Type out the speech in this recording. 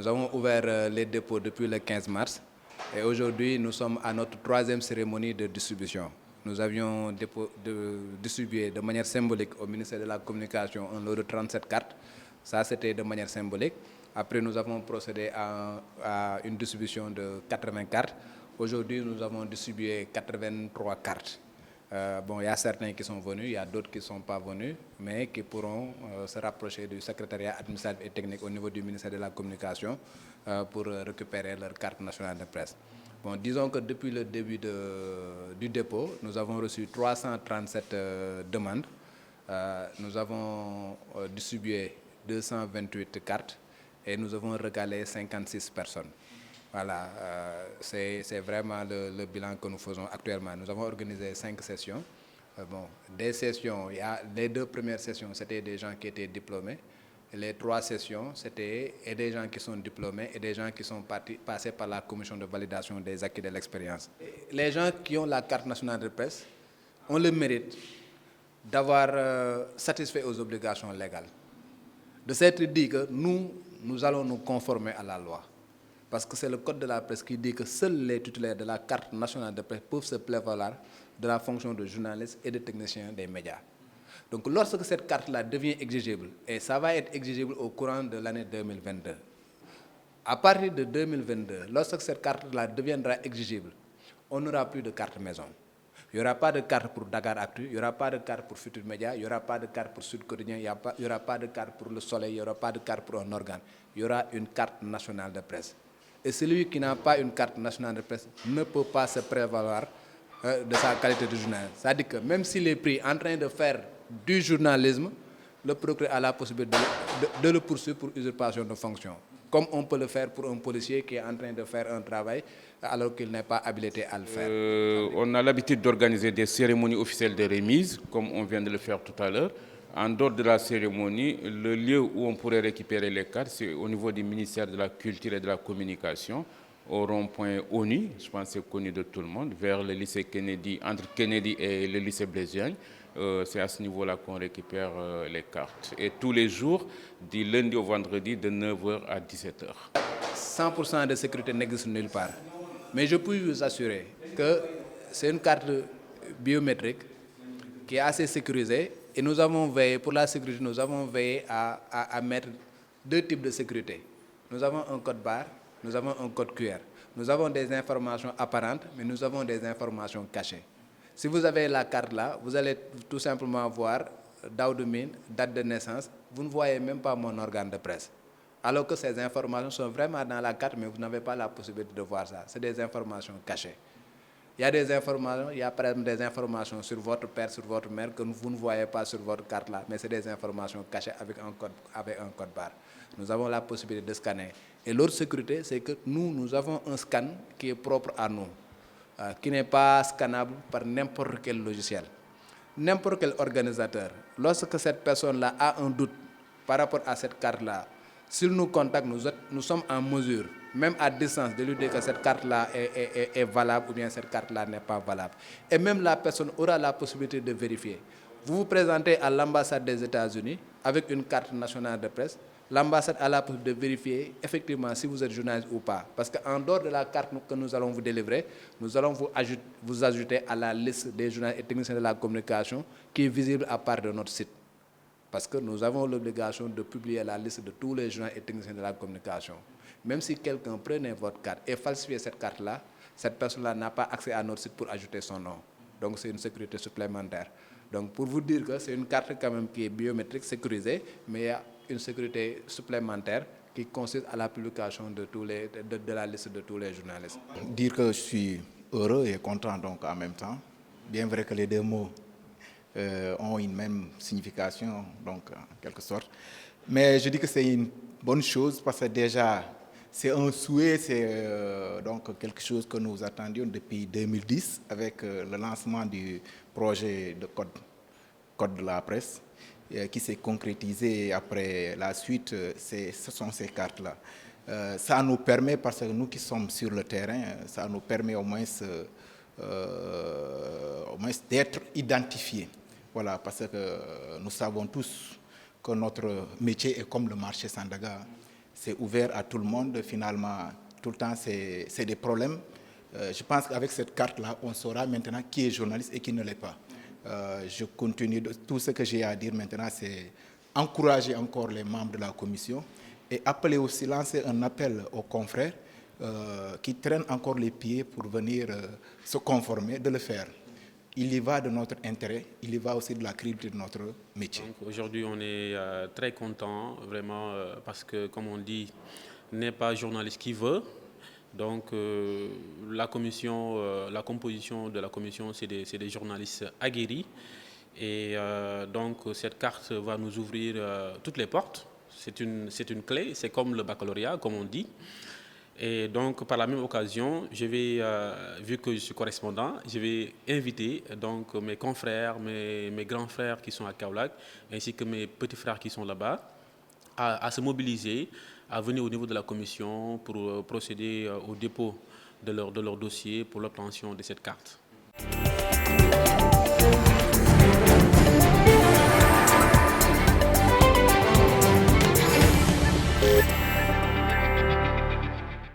Nous avons ouvert les dépôts depuis le 15 mars et aujourd'hui nous sommes à notre troisième cérémonie de distribution. Nous avions distribué de manière symbolique au ministère de la Communication un lot de 37 cartes. Ça, c'était de manière symbolique. Après, nous avons procédé à une distribution de 80 cartes. Aujourd'hui, nous avons distribué 83 cartes. Il y a certains qui sont venus, il y a d'autres qui ne sont pas venus, mais qui pourront se rapprocher du secrétariat administratif et technique au niveau du ministère de la Communication pour récupérer leur carte nationale de presse. Disons que depuis le début du dépôt, nous avons reçu 337 demandes. Nous avons distribué 228 cartes et nous avons régalé 56 personnes. Voilà, c'est vraiment le bilan que nous faisons actuellement. Nous avons organisé 5 sessions. Des sessions, les 2 premières sessions, c'était des gens qui étaient diplômés. Les 3 sessions, c'était des gens qui sont diplômés et des gens qui sont passés par la commission de validation des acquis de l'expérience. Les gens qui ont la carte nationale de presse ont le mérite d'avoir satisfait aux obligations légales. De s'être dit que nous allons nous conformer à la loi. Parce que c'est le code de la presse qui dit que seuls les titulaires de la carte nationale de presse peuvent se prévaloir de la fonction de journaliste et de technicien des médias. Donc lorsque cette carte-là devient exigible, et ça va être exigible au courant de l'année 2022, à partir de 2022, lorsque cette carte-là deviendra exigible, on n'aura plus de carte maison. Il n'y aura pas de carte pour Dakar Actu, il n'y aura pas de carte pour Futur Média, il n'y aura pas de carte pour Sud Quotidien, il n'y aura pas de carte pour Le Soleil, il n'y aura pas de carte pour un organe. Il y aura une carte nationale de presse. Et celui qui n'a pas une carte nationale de presse ne peut pas se prévaloir de sa qualité de journaliste. C'est-à-dire que même s'il est pris en train de faire du journalisme, le procureur a la possibilité de le poursuivre pour usurpation de fonction. Comme on peut le faire pour un policier qui est en train de faire un travail alors qu'il n'est pas habilité à le faire. On a l'habitude d'organiser des cérémonies officielles de remise, comme on vient de le faire tout à l'heure. En dehors de la cérémonie, le lieu où on pourrait récupérer les cartes, c'est au niveau du ministère de la Culture et de la Communication, au rond-point ONU, je pense que c'est connu de tout le monde, vers le lycée Kennedy, entre Kennedy et le lycée Blaise Diagne. C'est à ce niveau-là qu'on récupère les cartes. Et tous les jours, du lundi au vendredi, de 9h à 17h. 100% de sécurité n'existe nulle part. Mais je peux vous assurer que c'est une carte biométrique qui est assez sécurisée. Et nous avons veillé, pour la sécurité, nous avons veillé à mettre 2 types de sécurité. Nous avons un code barre, nous avons un code QR. Nous avons des informations apparentes, mais nous avons des informations cachées. Si vous avez la carte là, vous allez tout simplement voir Daoudoumine, date de naissance. Vous ne voyez même pas mon organe de presse. Alors que ces informations sont vraiment dans la carte, mais vous n'avez pas la possibilité de voir ça. C'est des informations cachées. Il y a des informations, il y a par exemple des informations sur votre père, sur votre mère que vous ne voyez pas sur votre carte là, mais c'est des informations cachées avec un code barre. Nous avons la possibilité de scanner. Et l'autre sécurité, c'est que nous avons un scan qui est propre à nous, qui n'est pas scannable par n'importe quel logiciel. N'importe quel organisateur, lorsque cette personne-là a un doute par rapport à cette carte-là, s'il nous contacte, nous sommes en mesure, même à distance, de lui dire que cette carte-là est valable ou bien cette carte-là n'est pas valable. Et même la personne aura la possibilité de vérifier. Vous vous présentez à l'ambassade des États-Unis avec une carte nationale de presse. L'ambassade a la possibilité de vérifier effectivement si vous êtes journaliste ou pas. Parce qu'en dehors de la carte que nous allons vous délivrer, nous allons vous ajouter à la liste des journalistes et techniciens de la communication qui est visible à part de notre site. Parce que nous avons l'obligation de publier la liste de tous les journalistes et techniciens de la communication. Même si quelqu'un prenait votre carte et falsifiait cette carte-là, cette personne-là n'a pas accès à notre site pour ajouter son nom. Donc c'est une sécurité supplémentaire. Donc pour vous dire que c'est une carte quand même qui est biométrique, sécurisée, mais il y a une sécurité supplémentaire qui consiste à la publication de la liste de tous les journalistes. Dire que je suis heureux et content donc en même temps, bien vrai que les 2 mots ont une même signification, donc en quelque sorte. Mais je dis que c'est une bonne chose parce que déjà, c'est un souhait, c'est donc quelque chose que nous attendions depuis 2010 avec le lancement du projet de code de la presse qui s'est concrétisé après la suite, ce sont ces cartes-là. Ça nous permet, parce que nous qui sommes sur le terrain, ça nous permet au moins d'être identifiés. Voilà, parce que nous savons tous que notre métier est comme le marché Sandaga. c'est ouvert à tout le monde. Finalement, tout le temps, c'est des problèmes. Je pense qu'avec cette carte-là, on saura maintenant qui est journaliste et qui ne l'est pas. Je continue. Tout ce que j'ai à dire maintenant, c'est encourager encore les membres de la commission et appeler aussi, lancer un appel aux confrères qui traînent encore les pieds pour venir se conformer, de le faire. Il y va de notre intérêt, il y va aussi de la crédibilité de notre métier. Aujourd'hui, on est très content, vraiment, parce que, comme on dit, n'est pas journaliste qui veut. Donc, la composition de la commission, c'est des journalistes aguerris. Et donc, cette carte va nous ouvrir toutes les portes. C'est une clé, c'est comme le baccalauréat, comme on dit. Et donc, par la même occasion, je vais, vu que je suis correspondant, je vais inviter donc, mes confrères, mes grands frères qui sont à Kaolack, ainsi que mes petits frères qui sont là-bas, à se mobiliser, à venir au niveau de la commission pour procéder au dépôt de leur dossier pour l'obtention de cette carte.